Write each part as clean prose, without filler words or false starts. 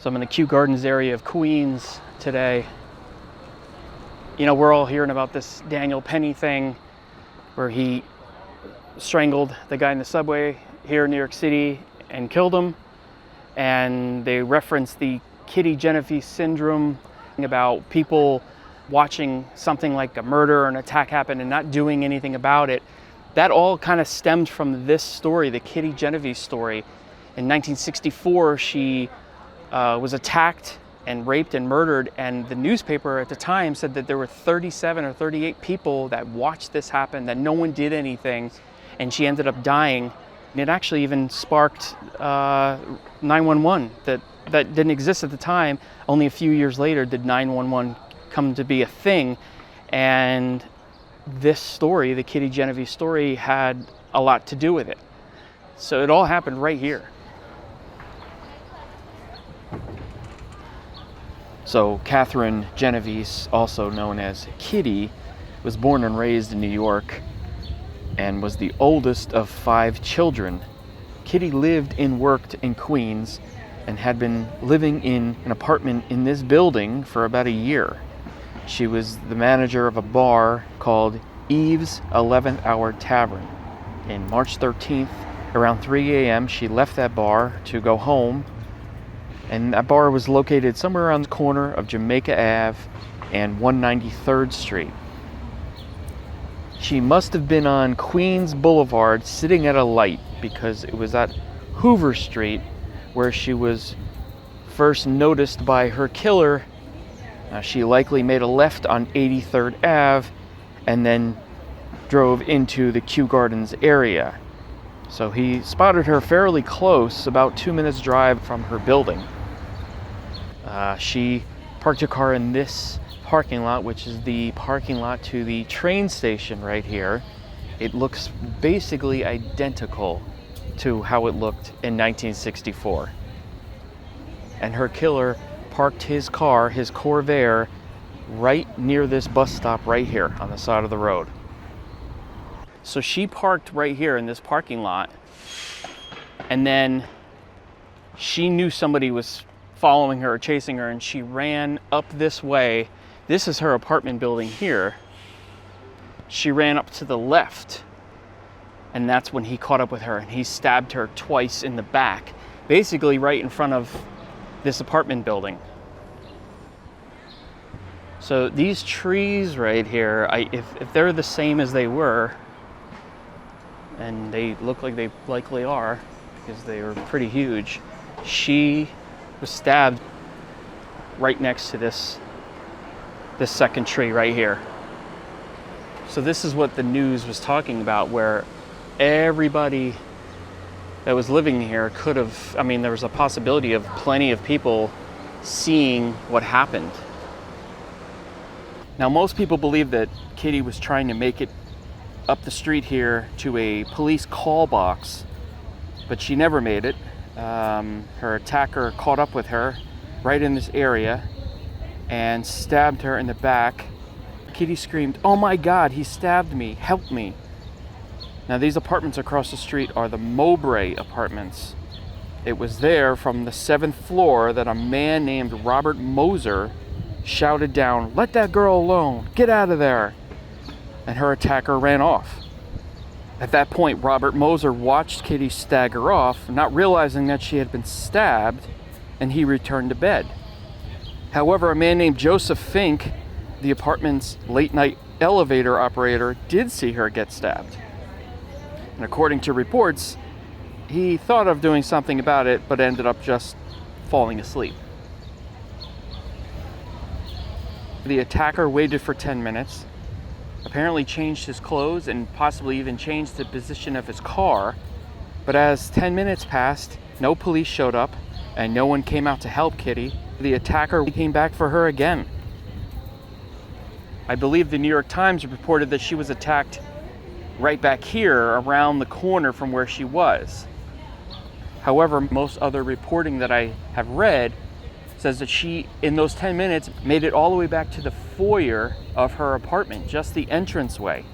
So I'm in the Kew Gardens area of Queens today. You know, we're all hearing about this Daniel Penny thing where he strangled the guy in the subway here in New York City and killed him. And they reference the Kitty Genovese syndrome about people watching something like a murder or an attack happen and not doing anything about it. That all kind of stemmed from this story, the Kitty Genovese story. In 1964, she was attacked and raped and murdered, and the newspaper at the time said that there were 37 or 38 people that watched this happen, that no one did anything, and she ended up dying. And it actually even sparked 911 that didn't exist at the time. Only a few years later did 911 come to be a thing, and this story, the Kitty Genovese story, had a lot to do with it. So it all happened right here. So Catherine Genovese, also known as Kitty, was born and raised in New York and was the oldest of 5 children. Kitty lived and worked in Queens and had been living in an apartment in this building for about a year. She was the manager of a bar called Eve's 11th Hour Tavern. In March 13th, around 3 a.m., she left that bar to go home, and that bar was located somewhere around the corner of Jamaica Ave and 193rd Street. She must have been on Queens Boulevard sitting at a light, because it was at Hoover Street where she was first noticed by her killer. She likely made a left on 83rd Ave and then drove into the Kew Gardens area. So he spotted her fairly close, about 2 minutes drive from her building. She parked her car in this parking lot, which is the parking lot to the train station right here. It looks basically identical to how it looked in 1964. And her killer parked his car, his Corvair, right near this bus stop right here on the side of the road. So she parked right here in this parking lot, and then she knew somebody was following her or chasing her, and she ran up this way. This is her apartment building here. She ran up to the left, and that's when he caught up with her, and he stabbed her twice in the back, basically right in front of this apartment building. So these trees right here, if they're the same as they were, and they look like they likely are, because they were pretty huge, she was stabbed right next to this second tree right here. So this is what the news was talking about, where everybody that was living here could have, there was a possibility of plenty of people seeing what happened. Now, most people believe that Kitty was trying to make it up the street here to a police call box, but she never made it. Her attacker caught up with her right in this area and stabbed her in the back. Kitty screamed, "Oh my God, he stabbed me, help me." Now, these apartments across the street are the Mowbray apartments. It was there from the 7th floor that a man named Robert Moser shouted down, "Let that girl alone, get out of there." And her attacker ran off. At that point, Robert Moser watched Kitty stagger off, not realizing that she had been stabbed, and he returned to bed. However, a man named Joseph Fink, the apartment's late-night elevator operator, did see her get stabbed. And according to reports, he thought of doing something about it, but ended up just falling asleep. The attacker waited for 10 minutes, apparently changed his clothes and possibly even changed the position of his car. But as 10 minutes passed, no police showed up and no one came out to help Kitty. The attacker came back for her again. I believe the New York Times reported that she was attacked right back here around the corner from where she was. However, most other reporting that I have read says that she, in those 10 minutes, made it all the way back to the foyer of her apartment, just the entranceway.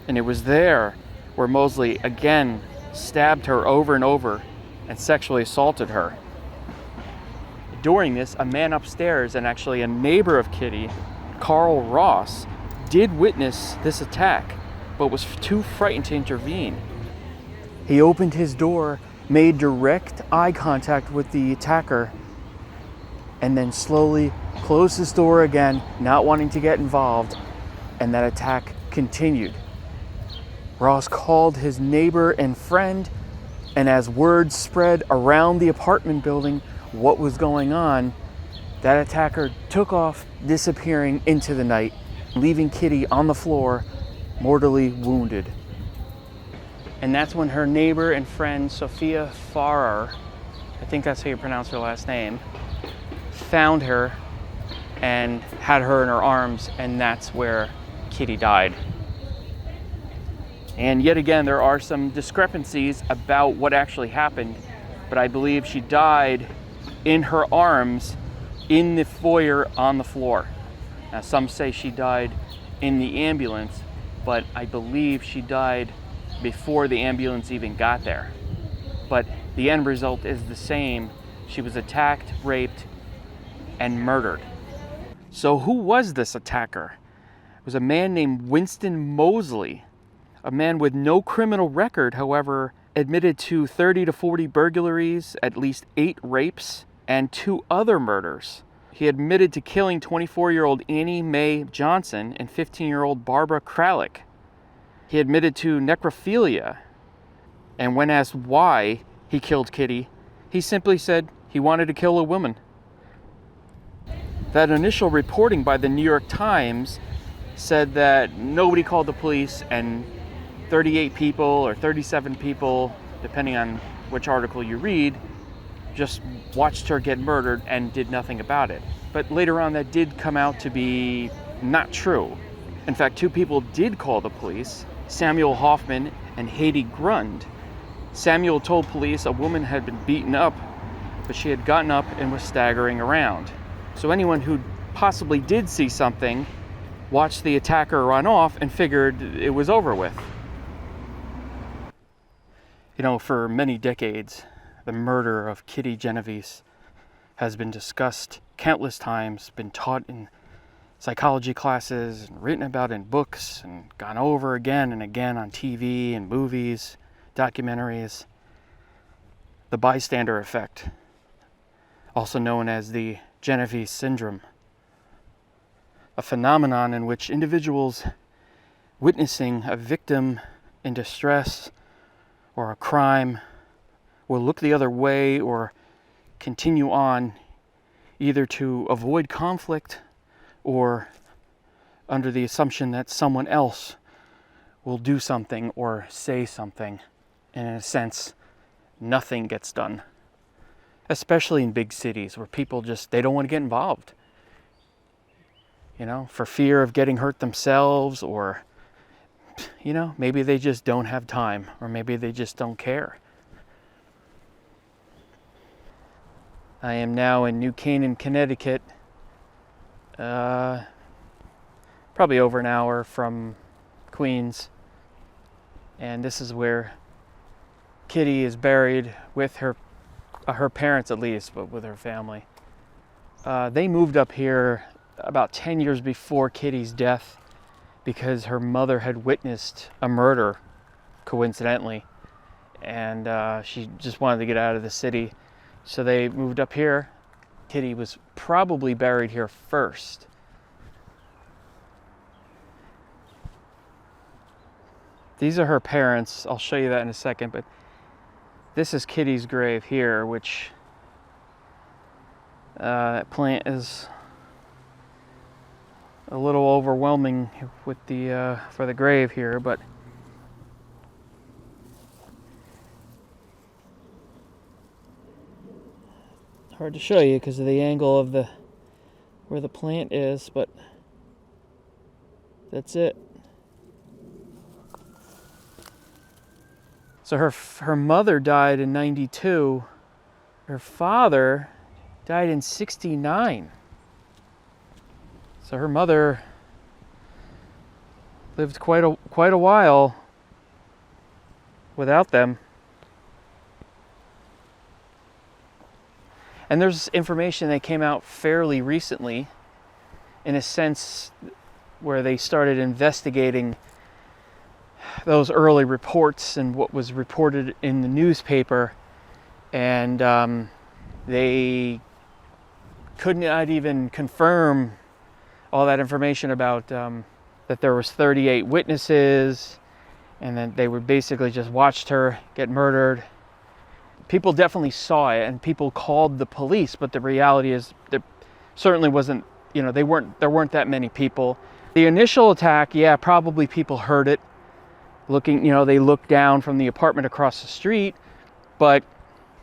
And it was there where Mosley again stabbed her over and over and sexually assaulted her. during this, a man upstairs and actually a neighbor of Kitty, Carl Ross, did witness this attack, but was too frightened to intervene. He opened his door, made direct eye contact with the attacker, and then slowly closed his door again, not wanting to get involved, and that attack continued. Ross called his neighbor and friend, and as word spread around the apartment building what was going on, that attacker took off, disappearing into the night, leaving Kitty on the floor, mortally wounded. And that's when her neighbor and friend, Sophia Farrar, I think that's how you pronounce her last name, found her and had her in her arms, and that's where Kitty died. And yet again, there are some discrepancies about what actually happened, but I believe she died in her arms in the foyer on the floor. Now, some say she died in the ambulance, but I believe she died before the ambulance even got there. But the end result is the same. She was attacked, raped, and murdered. So who was this attacker? It was a man named Winston Mosley, a man with no criminal record, however, admitted to 30 to 40 burglaries, at least 8 rapes, and 2 other murders. He admitted to killing 24-year-old Annie Mae Johnson and 15-year-old Barbara Kralik. He admitted to necrophilia, and when asked why he killed Kitty, he simply said he wanted to kill a woman. That initial reporting by the New York Times said that nobody called the police and 38 people or 37 people, depending on which article you read, just watched her get murdered and did nothing about it. But later on, that did come out to be not true. In fact, 2 people did call the police, Samuel Hoffman and Haiti Grund. Samuel told police a woman had been beaten up, but she had gotten up and was staggering around. So anyone who possibly did see something watched the attacker run off and figured it was over with. You know, for many decades, the murder of Kitty Genovese has been discussed countless times, been taught in psychology classes, and written about in books, and gone over again and again on TV and movies, documentaries. The bystander effect, also known as the Genovese syndrome, a phenomenon in which individuals witnessing a victim in distress or a crime will look the other way or continue on, either to avoid conflict or under the assumption that someone else will do something or say something. And in a sense, nothing gets done. Especially in big cities where people they don't want to get involved. You know, for fear of getting hurt themselves, or, you know, maybe they just don't have time, or maybe they just don't care. I am now in New Canaan, Connecticut, probably over an hour from Queens, and this is where Kitty is buried with her parents, at least, but with her family. They moved up here about 10 years before Kitty's death because her mother had witnessed a murder, coincidentally, and she just wanted to get out of the city. So they moved up here. Kitty was probably buried here first. These are her parents. I'll show you that in a second, but this is Kitty's grave here, which that plant is a little overwhelming with the for the grave here, but hard to show you because of the angle of where the plant is, but that's it. So her mother died in 92. Her father died in 69. So her mother lived quite a while without them. And there's information that came out fairly recently, in a sense, where they started investigating those early reports and what was reported in the newspaper, and they could not even confirm all that information about that there was 38 witnesses, and then they would basically just watched her get murdered. People definitely saw it, and people called the police, but the reality is there certainly wasn't, there weren't that many people. The initial attack, yeah, probably people heard it. They looked down from the apartment across the street, but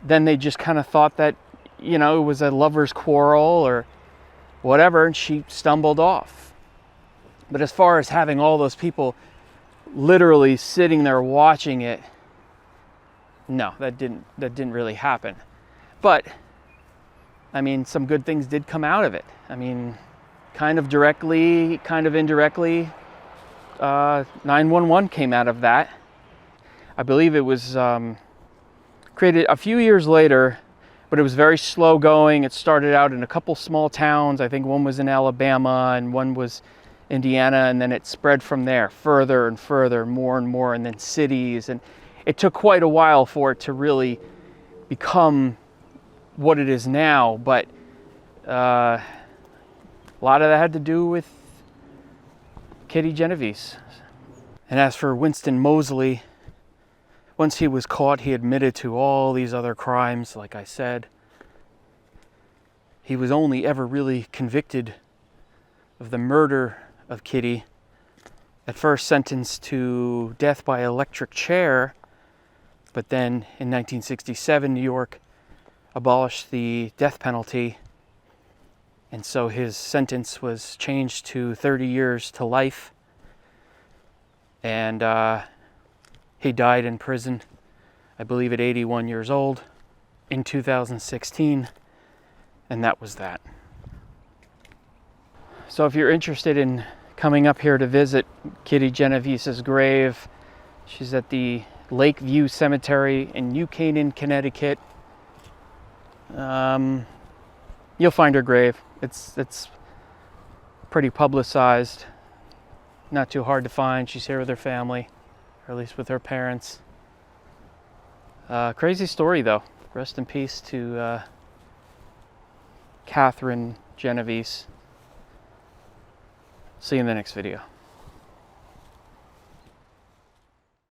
then they just kind of thought that, it was a lover's quarrel or whatever, and she stumbled off. But as far as having all those people literally sitting there watching it, no, that didn't really happen. But I mean, some good things did come out of it. I mean, kind of directly, kind of indirectly, 911 came out of that. I believe it was created a few years later, but it was very slow going. It started out in a couple small towns. I think one was in Alabama and one was Indiana, and then it spread from there further and further, more and more, and then cities. And it took quite a while for it to really become what it is now, but a lot of that had to do with Kitty Genovese. And as for Winston Moseley, once he was caught, he admitted to all these other crimes, like I said. He was only ever really convicted of the murder of Kitty, at first sentenced to death by electric chair, but then in 1967, New York abolished the death penalty, and so his sentence was changed to 30 years to life, and he died in prison, I believe at 81 years old, in 2016, and that was that. So if you're interested in coming up here to visit Kitty Genovese's grave, she's at the Lakeview Cemetery in New Canaan, Connecticut. You'll find her grave. It's pretty publicized, not too hard to find. She's here with her family, or at least with her parents. Crazy story though. Rest in peace to Catherine Genovese. See you in the next video.